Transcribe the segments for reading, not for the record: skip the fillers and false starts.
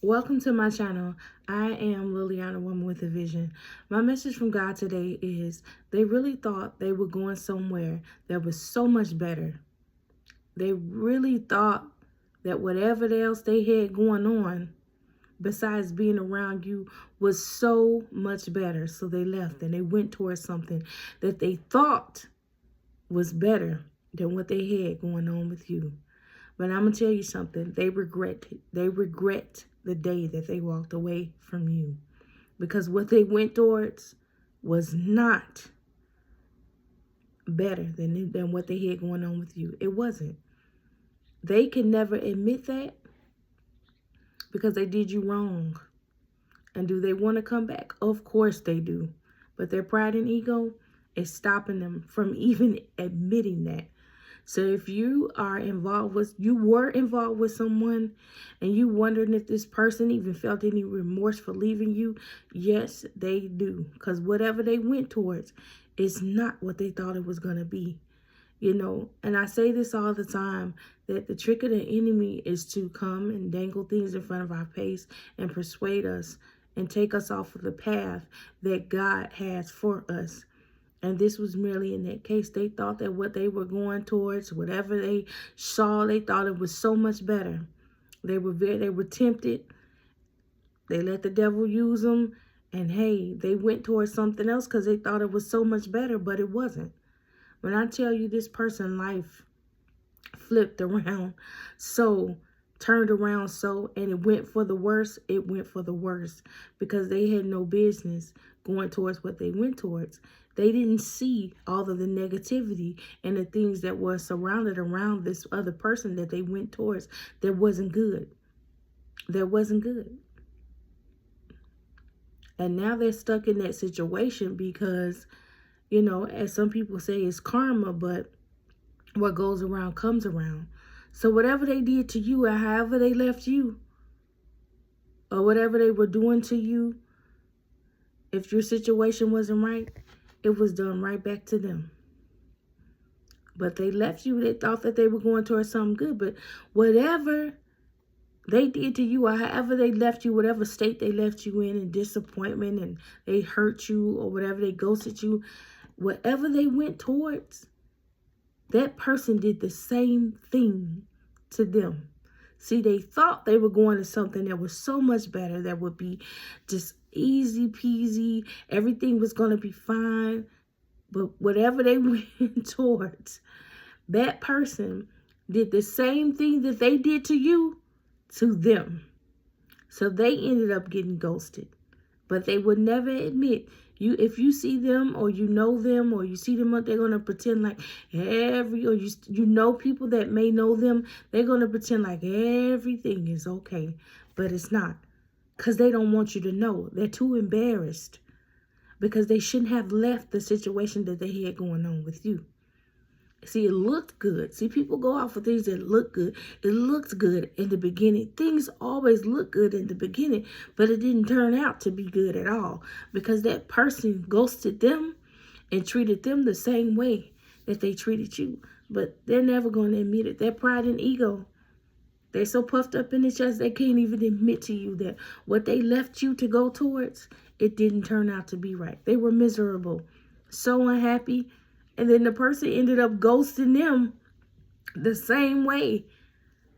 Welcome to my channel. I am Liliana, Woman with a Vision. My message from God today is they really thought they were going somewhere that was so much better. They really thought that whatever else they had going on besides being around you was so much better. So they left and they went towards something that they thought was better than what they had going on with you. But I'm going to tell you something. They regret the day that they walked away from you. Because what they went towards was not better than what they had going on with you. It wasn't. They can never admit that because they did you wrong. And do they want to come back? Of course they do. But their pride and ego is stopping them from even admitting that. So if you were involved with someone and you wondering if this person even felt any remorse for leaving you, yes, they do. Because whatever they went towards is not what they thought it was going to be. And I say this all the time, that the trick of the enemy is to come and dangle things in front of our face and persuade us and take us off of the path that God has for us. And this was merely in that case. They thought that what they were going towards, whatever they saw, they thought it was so much better. They were tempted. They let the devil use them. And hey, they went towards something else because they thought it was so much better, but it wasn't. When I tell you this person's life flipped around, turned around and it went for the worse, it went for the worse because they had no business going towards what they went towards. They didn't see all of the negativity and the things that were surrounded around this other person that they went towards that wasn't good. That wasn't good. And now they're stuck in that situation because, as some people say, it's karma, but what goes around comes around. So whatever they did to you or however they left you or whatever they were doing to you, if your situation wasn't right, it was done right back to them. But they left you. They thought that they were going towards something good. But whatever they did to you or however they left you, whatever state they left you in disappointment and they hurt you or whatever, they ghosted you, whatever they went towards, that person did the same thing to them. See, they thought they were going to something that was so much better, that would be just easy peasy. Everything was going to be fine. But whatever they went towards, that person did the same thing that they did to you, to them. So they ended up getting ghosted. But they would never admit. If you see them or you know them or you see them, they're going to pretend like people that may know them, they're going to pretend like everything is okay. But it's not. Because they don't want you to know. They're too embarrassed. Because they shouldn't have left the situation that they had going on with you. See, it looked good. See, people go out for things that look good. It looked good in the beginning. Things always look good in the beginning, but it didn't turn out to be good at all because that person ghosted them and treated them the same way that they treated you. But they're never going to admit it. Their pride and ego, they're so puffed up in their chest, they can't even admit to you that what they left you to go towards, it didn't turn out to be right. They were miserable, so unhappy. And then the person ended up ghosting them the same way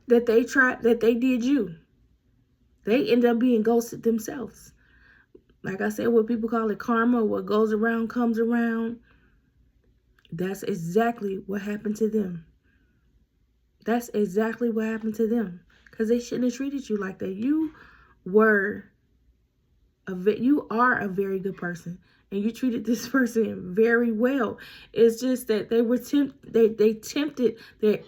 that they did you. They ended up being ghosted themselves. Like I said, what people call it karma, what goes around comes around. That's exactly what happened to them. That's exactly what happened to them. Because they shouldn't have treated you like that. You are a very good person. And you treated this person very well. It's just that they're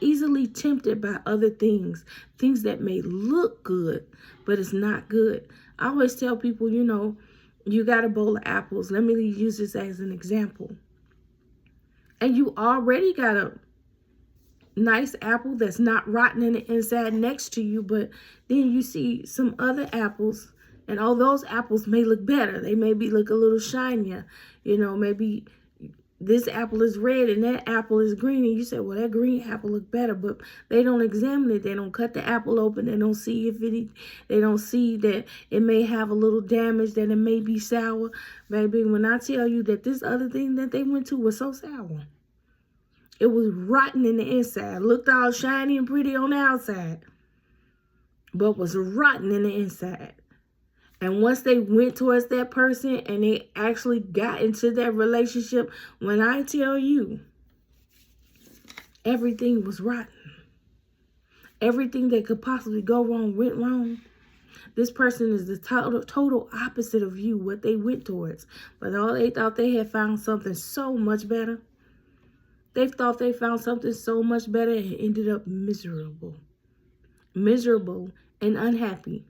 easily tempted by other things that may look good, but it's not good. I always tell people, you got a bowl of apples. Let me use this as an example. And you already got a nice apple that's not rotten in the inside next to you, but then you see some other apples. And all those apples may look better. They maybe look a little shinier. Maybe this apple is red and that apple is green, and you say, well, that green apple look better, but they don't examine it. They don't cut the apple open. They don't see if they don't see that it may have a little damage, that it may be sour. Baby, when I tell you that this other thing that they went to was so sour, it was rotten in the inside. Looked all shiny and pretty on the outside, but was rotten in the inside. And once they went towards that person and they actually got into that relationship, when I tell you, everything was rotten. Everything that could possibly go wrong went wrong. This person is the total opposite of you, what they went towards. But all they thought they had found something so much better. They thought they found something so much better and ended up miserable. Miserable and unhappy.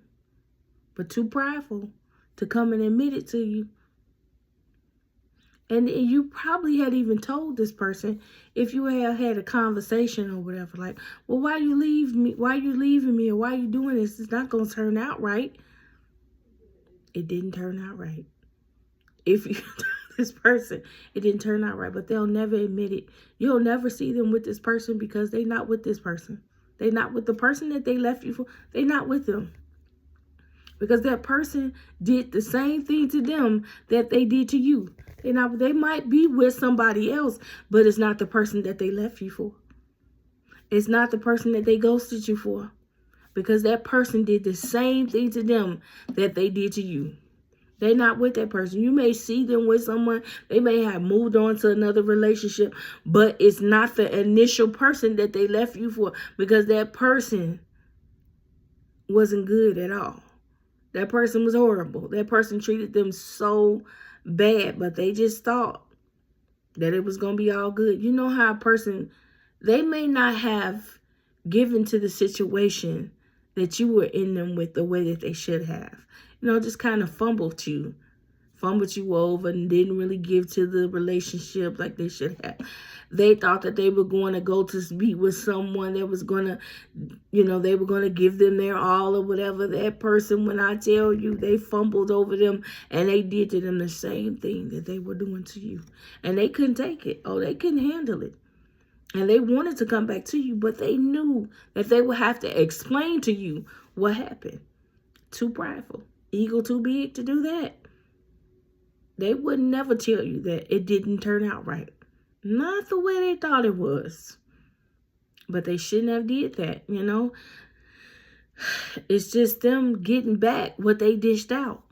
But too prideful to come and admit it to you. And you probably had even told this person, if you had a conversation or whatever, like, well, why you leave me? Why you leaving me? Or why you doing this? It's not going to turn out right. It didn't turn out right. If you this person, it didn't turn out right, but they'll never admit it. You'll never see them with this person because they're not with this person. They're not with the person that they left you for. They're not with them. Because that person did the same thing to them that they did to you. They might be with somebody else, but it's not the person that they left you for. It's not the person that they ghosted you for. Because that person did the same thing to them that they did to you. They're not with that person. You may see them with someone. They may have moved on to another relationship, but it's not the initial person that they left you for, because that person wasn't good at all. That person was horrible. That person treated them so bad, but they just thought that it was going to be all good. You know how a person, they may not have given to the situation that you were in them with the way that they should have. Just kind of fumbled you over and didn't really give to the relationship like they should have. They thought that they were going to go to be with someone that was going to, they were going to give them their all or whatever. That person, when I tell you, they fumbled over them and they did to them the same thing that they were doing to you. And they couldn't take it. Oh, they couldn't handle it. And they wanted to come back to you, but they knew that they would have to explain to you what happened. Too prideful. Ego too big to do that. They would never tell you that it didn't turn out right. Not the way they thought it was. But they shouldn't have did that, It's just them getting back what they dished out.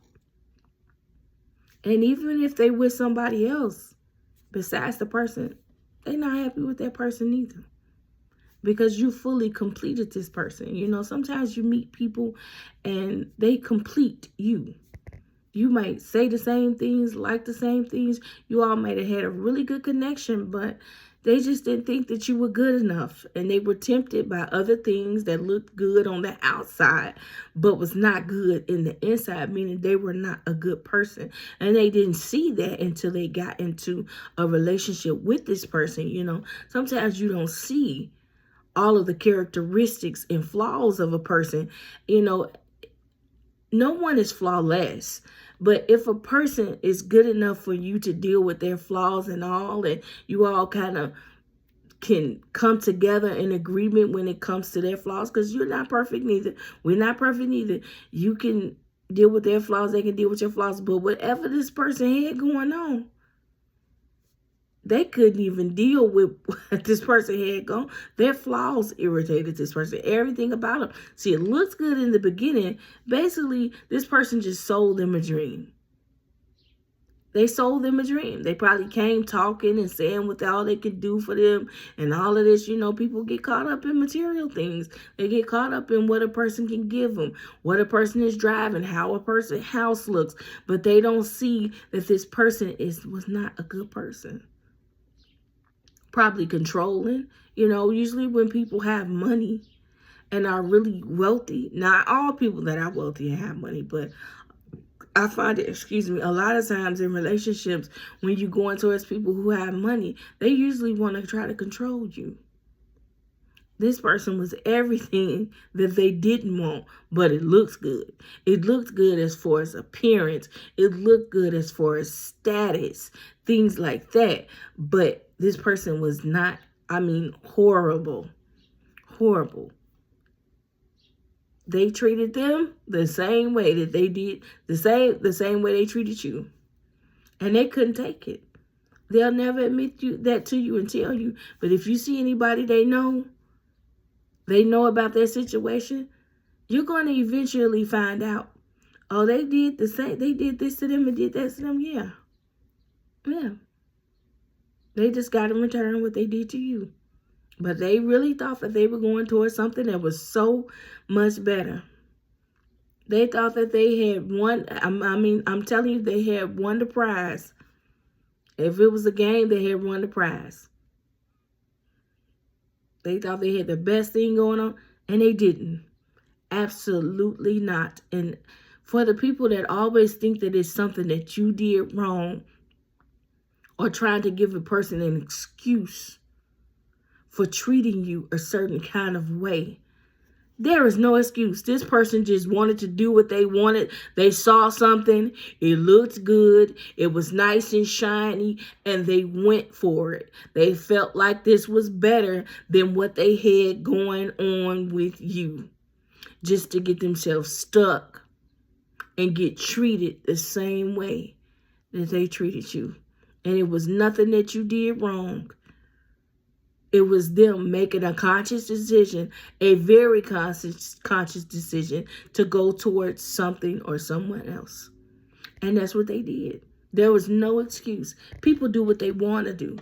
And even if they with somebody else besides the person, they're not happy with that person either. Because you fully completed this person. Sometimes you meet people and they complete you. You might say the same things, like the same things. You all might have had a really good connection, but they just didn't think that you were good enough. And they were tempted by other things that looked good on the outside, but was not good in the inside, meaning they were not a good person. And they didn't see that until they got into a relationship with this person. Sometimes you don't see all of the characteristics and flaws of a person. No one is flawless. But if a person is good enough for you to deal with their flaws and all, and you all kind of can come together in agreement when it comes to their flaws, because you're not perfect neither. We're not perfect neither. You can deal with their flaws. They can deal with your flaws. But whatever this person had going on, they couldn't even deal with what this person had gone. Their flaws irritated this person. Everything about them. See, it looks good in the beginning. Basically, this person just sold them a dream. They sold them a dream. They probably came talking and saying what all they could do for them and all of this. People get caught up in material things. They get caught up in what a person can give them, what a person is driving, how a person's house looks. But they don't see that this person was not a good person. Probably controlling. Usually when people have money and are really wealthy, not all people that are wealthy and have money, but I find it, a lot of times in relationships, when you go towards people who have money, they usually want to try to control you. This person was everything that they didn't want, but it looks good. It looked good as far as appearance. It looked good as far as status, things like that. But this person was not, horrible. Horrible. They treated them the same way that they did, the same way they treated you. And they couldn't take it. They'll never admit that to you and tell you. But if you see anybody they know about their situation, you're going to eventually find out. Oh, they did the same. They did this to them and did that to them. Yeah. Yeah. They just got in return what they did to you. But they really thought that they were going towards something that was so much better. They thought that they had won. I'm telling you, they had won the prize. If it was a game, they had won the prize. They thought they had the best thing going on, and they didn't. Absolutely not. And for the people that always think that it's something that you did wrong, or trying to give a person an excuse for treating you a certain kind of way, there is no excuse. This person just wanted to do what they wanted. They saw something. It looked good. It was nice and shiny, and they went for it. They felt like this was better than what they had going on with you, just to get themselves stuck and get treated the same way that they treated you. And it was nothing that you did wrong. It was them making a conscious decision, a very conscious decision to go towards something or someone else. And that's what they did. There was no excuse. People do what they want to do.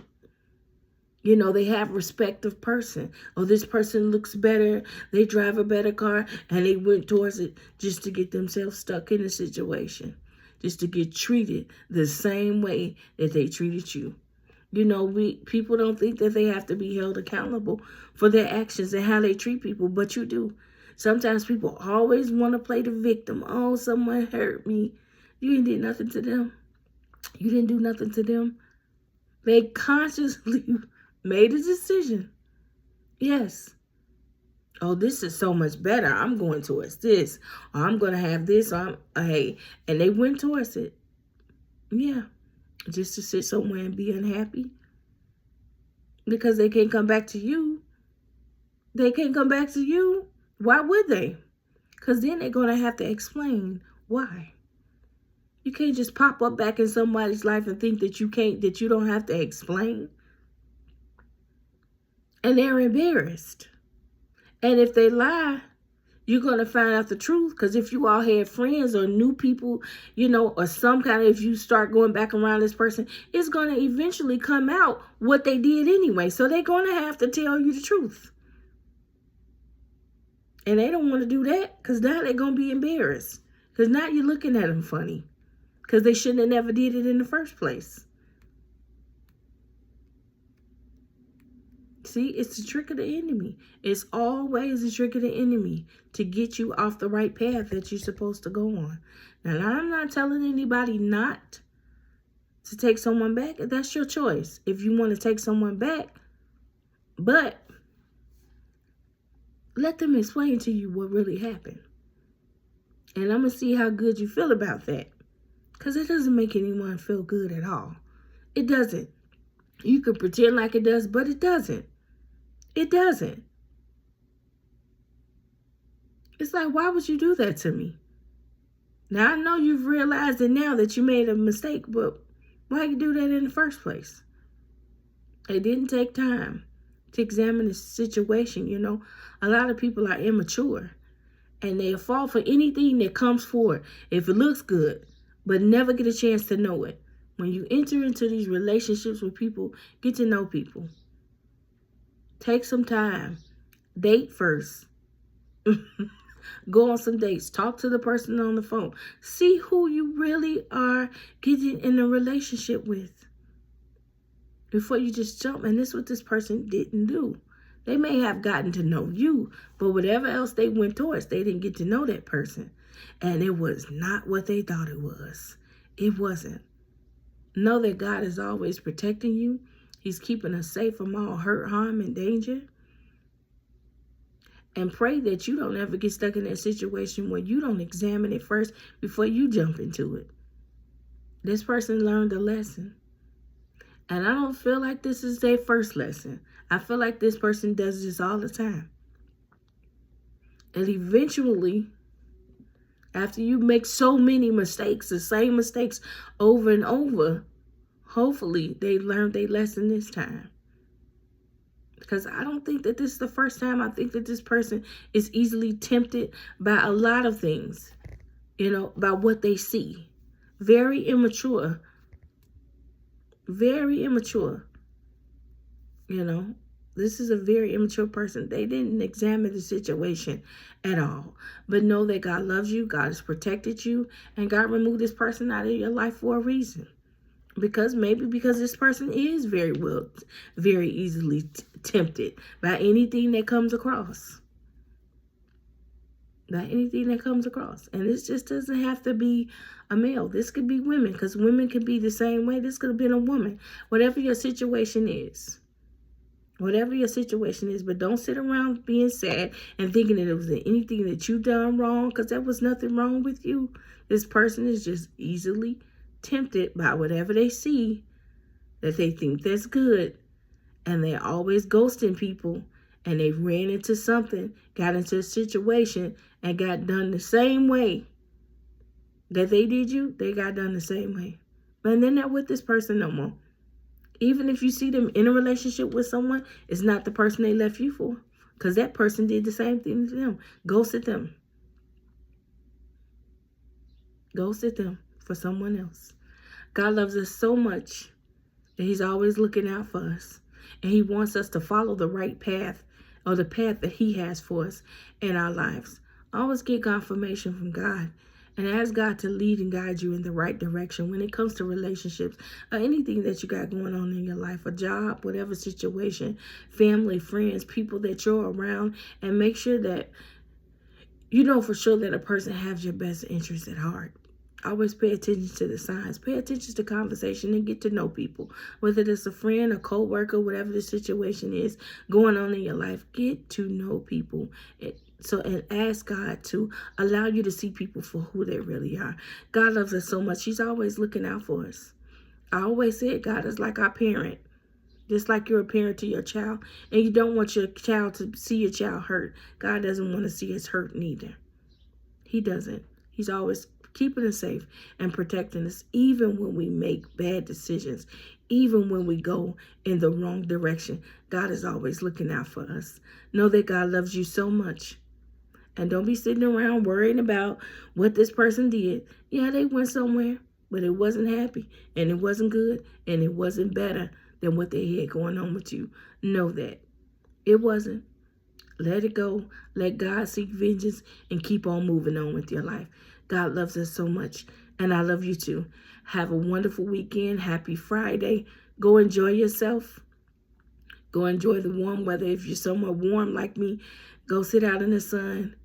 You know, they have respect of person. Oh, this person looks better. They drive a better car. And they went towards it just to get themselves stuck in a situation. Just to get treated the same way that they treated you. You know, people don't think that they have to be held accountable for their actions and how they treat people, but you do. Sometimes people always want to play the victim. Oh, someone hurt me. You didn't do nothing to them. You didn't do nothing to them. They consciously made a decision. Yes. Oh, this is so much better. I'm going towards this. Or I'm going to have this. Hey, and they went towards it. Yeah. Just to sit somewhere and be unhappy. Because they can't come back to you. They can't come back to you. Why would they? Because then they're going to have to explain why. You can't just pop up back in somebody's life and think that you don't have to explain. And they're embarrassed. And if they lie, you're going to find out the truth. Because if you all had friends or new people, you know, or some kind of, if you start going back around this person, it's going to eventually come out what they did anyway. So they're going to have to tell you the truth. And they don't want to do that because now they're going to be embarrassed. Because now you're looking at them funny. Because they shouldn't have never did it in the first place. See, it's the trick of the enemy. It's always the trick of the enemy to get you off the right path that you're supposed to go on. Now, I'm not telling anybody not to take someone back. That's your choice if you want to take someone back. But let them explain to you what really happened. And I'm going to see how good you feel about that. Because it doesn't make anyone feel good at all. It doesn't. You could pretend like it does, but it doesn't. It doesn't. It's like, why would you do that to me? Now, I know you've realized it now that you made a mistake, but why you do that in the first place? It didn't take time to examine the situation, you know. A lot of people are immature, and they fall for anything that comes forward if it looks good, but never get a chance to know it. When you enter into these relationships with people, get to know people. Take some time. Date first. Go on some dates. Talk to the person on the phone. See who you really are getting in a relationship with. Before you just jump. And this is what this person didn't do. They may have gotten to know you, but whatever else they went towards, they didn't get to know that person. And it was not what they thought it was. It wasn't. Know that God is always protecting you. He's keeping us safe from all hurt, harm, and danger. And pray that you don't ever get stuck in that situation where you don't examine it first before you jump into it. This person learned a lesson. And I don't feel like this is their first lesson. I feel like this person does this all the time. And eventually, after you make so many mistakes, the same mistakes over and over, hopefully they learned their lesson this time. Because I don't think that this is the first time. I think that this person is easily tempted by a lot of things, by what they see. Very immature. Very immature. This is a very immature person. They didn't examine the situation at all. But know that God loves you, God has protected you, and God removed this person out of your life for a reason. Because this person is very easily tempted by anything that comes across. And this just doesn't have to be a male. This could be women, because women can be the same way. This could have been a woman. Whatever your situation is. But don't sit around being sad and thinking that it was anything that you done wrong, because there was nothing wrong with you. This person is just easily tempted by whatever they see that they think that's good, and they're always ghosting people, and they ran into something, got into a situation, and got done the same way that they did you. They got done the same way, and they're not with this person no more. Even if you see them in a relationship with someone, it's not the person they left you for, because that person did the same thing to them. Ghosted them for someone else. God loves us so much that he's always looking out for us. And he wants us to follow the right path, or the path that he has for us in our lives. Always get confirmation from God and ask God to lead and guide you in the right direction when it comes to relationships or anything that you got going on in your life, a job, whatever situation, family, friends, people that you're around, and make sure that you know for sure that a person has your best interest at heart. Always pay attention to the signs. Pay attention to conversation and get to know people. Whether it's a friend, a co-worker, whatever the situation is going on in your life, get to know people. And ask God to allow you to see people for who they really are. God loves us so much. He's always looking out for us. I always said God is like our parent. Just like you're a parent to your child, and you don't want your child to see your child hurt. God doesn't want to see us hurt neither. He doesn't. He's always keeping us safe and protecting us, even when we make bad decisions, even when we go in the wrong direction. God is always looking out for us. Know that God loves you so much. And don't be sitting around worrying about what this person did. Yeah, they went somewhere, but it wasn't happy, and it wasn't good, and it wasn't better than what they had going on with you. Know that. It wasn't. Let it go. Let God seek vengeance and keep on moving on with your life. God loves us so much, and I love you too. Have a wonderful weekend. Happy Friday. Go enjoy yourself. Go enjoy the warm weather. If you're somewhere warm like me, go sit out in the sun.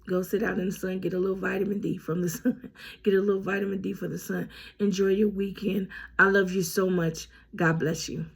Go sit out in the sun. Get a little vitamin D from the sun. Get a little vitamin D for the sun. Enjoy your weekend. I love you so much. God bless you.